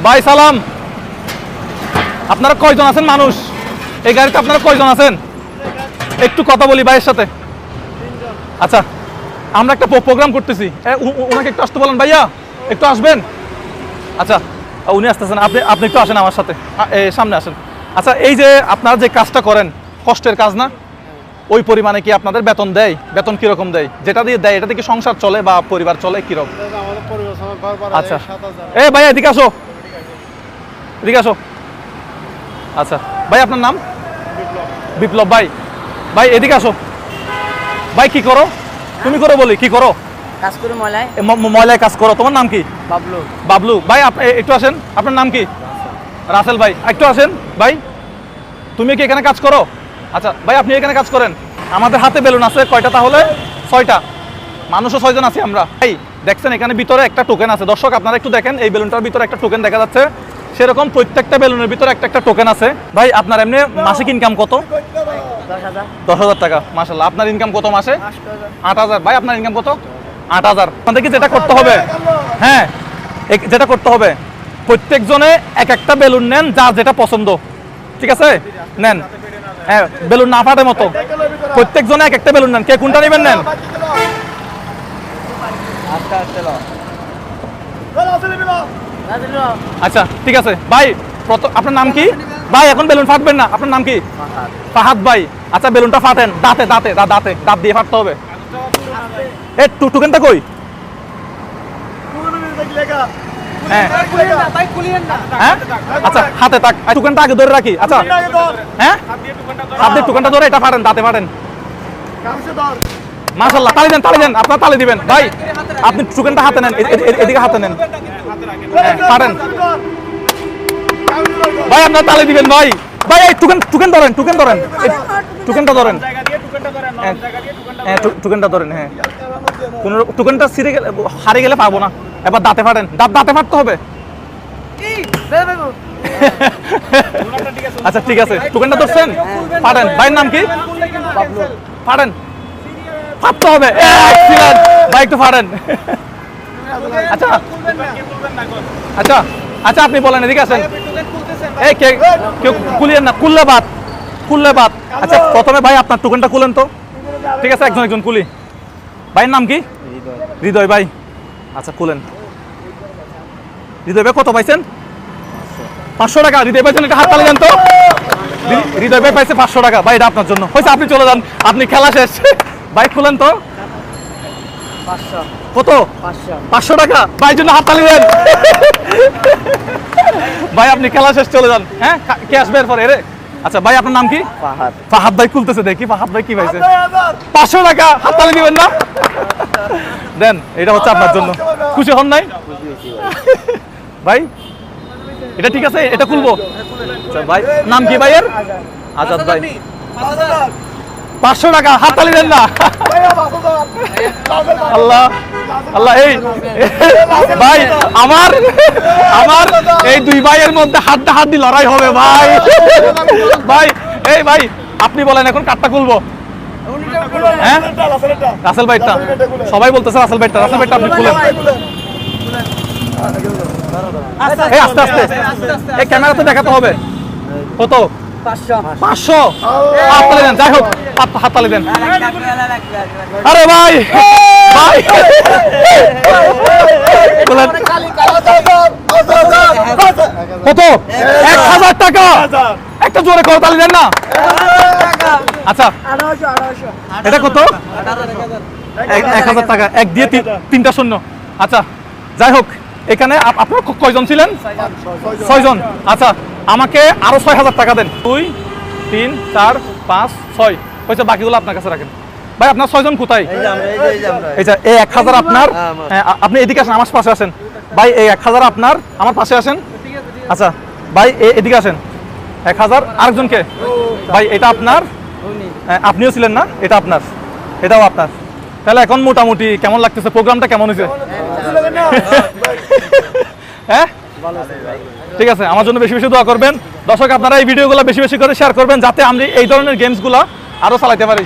ভাই সালাম। আপনারা কয়জন আছেন মানুষ এই গাড়িতে? আপনারা কয়জন আছেন? একটু কথা বলি ভাইয়ের সাথে। আচ্ছা, আমরা একটা প্রোগ্রাম করতেছি, ওনাকে একটু আসতে বলেন। ভাইয়া একটু আসবেন। আচ্ছা, উনি আসতেছেন, আপনি একটু আসেন আমার সাথে, সামনে আসেন। আচ্ছা, এই যে আপনারা যে কাজটা করেন, কষ্টের কাজ না? ওই পরিমাণে কি আপনাদের বেতন দেয়? বেতন কিরকম দেয়? যেটা দিয়ে দেয় এটাতে কি সংসার চলে বা পরিবার চলে কিরকম? আচ্ছা, এই ভাই এদিকে আসো, এদিকে আসো। আচ্ছা ভাই, আপনার নাম? বিপ্লব ভাই। ভাই এদিকে আসো। ভাই কি করো? তুমি করো বলি, কি করো? কাজ করে ময়লায়। ময়লায় কাজ করো। তোমার নাম কি? বাবলু। বাবলু ভাই, আপনি একটু আসেন। আপনার নাম কি? রাসেল ভাই, একটু আসেন। ভাই তুমি কি এখানে কাজ করো? আচ্ছা ভাই, আপনি এখানে কাজ করেন। আমাদের হাতে বেলুন আছে কয়টা তাহলে? 6টা। মানুষও 6 জন আছি আমরা। ভাই দেখছেন এখানে ভিতরে একটা টোকেন আছে। দর্শক আপনারা একটু দেখেন, এই বেলুনটার ভিতরে একটা টোকেন দেখা যাচ্ছে। সেরকম প্রত্যেকটা বেলুনের ভিতরে একটা টোকেন আছে। ভাই আপনার এমনি মাসিক ইনকাম কত? 10,000 টাকা। মাশাআল্লাহ। আপনার ইনকাম কত মাসে? 8,000। ভাই আপনার ইনকাম কত? 8,000। আপনাদেরকে যেটা করতে হবে, হ্যাঁ যেটা করতে হবে, প্রত্যেকজনে একটা বেলুন নেন, যার যেটা পছন্দ। ঠিক আছে, নেন। হ্যাঁ, বেলুন না ফাটে মতো প্রত্যেকজনে একটা বেলুন নেন। কে কোনটা নেবেন নেন। আচ্ছা ঠিক আছে ভাই, আপনার নাম কি? ভাই এখন বেলুন ফাটবেন না। আপনার নাম কি? ফাহাদ ভাই। আচ্ছা বেলুনটা ফাটেন দাঁতে, দাঁত দিয়ে ফাটতে হবে। এ টুকেনটা কই? হ্যাঁ আচ্ছা, হাতে থাক, টুকেনটা আগে ধরে রাখি। আচ্ছা হ্যাঁ, হাত দিয়ে টুকেনটা ধরে এটা ফাটেন, দাঁতে ফাটেন। মাশাআল্লাহ, তালি দেন। আপনার তালি দিবেন। ভাই আপনি টুকেনটা হাতে নেন, এদিকে হাতে নেন, ফাটেন। ভাই আপনার তালি দিবেন। ভাই ভাই এই টুকেন ধরেন, টুকেনটা ধরেন। হ্যাঁ টুকেনটা ধরেন। হ্যাঁ, কোন টুকেনটা ছিঁড়ে গেলে, হারিয়ে গেলে পাবো না। এবার দাঁতে ফাটেন, দাঁতে ফাটতে হবে। আচ্ছা ঠিক আছে, টুকেনটা ধরছেন, ফাটেন। ভাইয়ের নাম কি? ফাটেন, ফাটতে হবে। ভাই একটু ফাটেন। আচ্ছা আচ্ছা আচ্ছা, আপনি বলেন, এদিকে আসেন। এই কেউ কুলিয়েন না, কুললে বাদ। আচ্ছা প্রথমে ভাই আপনার টুকেনটা খুলেন তো। ঠিক আছে, একজন কুলি। ভাইয়ের নাম কি? হৃদয় ভাই। আচ্ছা খুলেন। হৃদয় ভাই কত পাইছেন? 500 টাকা। হৃদয় পাইছেন, একটা হাত তালি দেন তো। হৃদয় ভাই পাইছে 500 টাকা। ভাই এটা আপনার জন্য হয়েছে, আপনি চলে যান, আপনি খেলা শেষ। ভাই খুলেন তো। কত? 500 টাকা। ভাই জন্য হাত তালি দেন। ভাই আপনি খেলা শেষ, চলে যান। হ্যাঁ, কে আসবে এরপরে? রে আচ্ছা ভাই আপনার নাম কি? ফাহাদ ভাই খুলতেছে, দেখি ফাহাদ ভাই কি পাইছে। 500 টাকা। হাত তালি দিবেন না? দেন, এটা হচ্ছে আপনার জন্য। খুশি হন নাই ভাই? এটা ঠিক আছে, এটা খুলবো। আচ্ছা ভাই নাম কি ভাইয়ের? আজাদ ভাই। 500 টাকা। হাত তালি দেন না? আল্লাহ আল্লাহ। এই ভাই আমার এই দুই ভাইয়ের মধ্যে হাড্ডাহাড্ডি লড়াই হবে ভাই। ভাই এই ভাই আপনি বলেন এখন কাটটা খুলবো। হ্যাঁ রাসেল ভাইটা, সবাই বলতেছে রাসেল ভাইটা আপনি খুলেন। এই আস্তে আস্তে, এই ক্যামেরাতে দেখাতে হবে। কত? 500। হাত তালি দেন, যাই হোক হাত তালি দেন। আরে ভাই ভাই কত? 1000 টাকা। একটা জোরে করে তালি দেন না? আচ্ছা এটা কত? 1000 টাকা। এক দিয়ে 3টা শূন্য। আচ্ছা যাই হোক, এখানে আপনারা কয়জন ছিলেন? 6 জন। আচ্ছা আমাকে আরো 6000 টাকা দেন। 2 3 4 5 6 হয়েছে, বাকিগুলো আপনার কাছে রাখেন। ভাই আপনার 6 জন কোথায়? এই যে এই 1000 আপনার। আপনি এদিকে আসেন, আমার পাশে আসেন। ভাই এই 1000 আপনার, আমার পাশে আসেন। আচ্ছা ভাই এদিকে আসেন। 1000 আরেকজনকে। ভাই এটা আপনার, আপনিও ছিলেন না? এটা আপনার, এটাও আপনার। তাহলে এখন মোটামুটি কেমন লাগতেছে? প্রোগ্রামটা কেমন হয়েছে? হ্যাঁ ঠিক আছে, আমার জন্য বেশি বেশি দোয়া করবেন। দর্শক আপনারা এই ভিডিওগুলো বেশি বেশি করে শেয়ার করবেন, যাতে আমরা এই ধরনের গেমসগুলো আরো চালাতে পারি।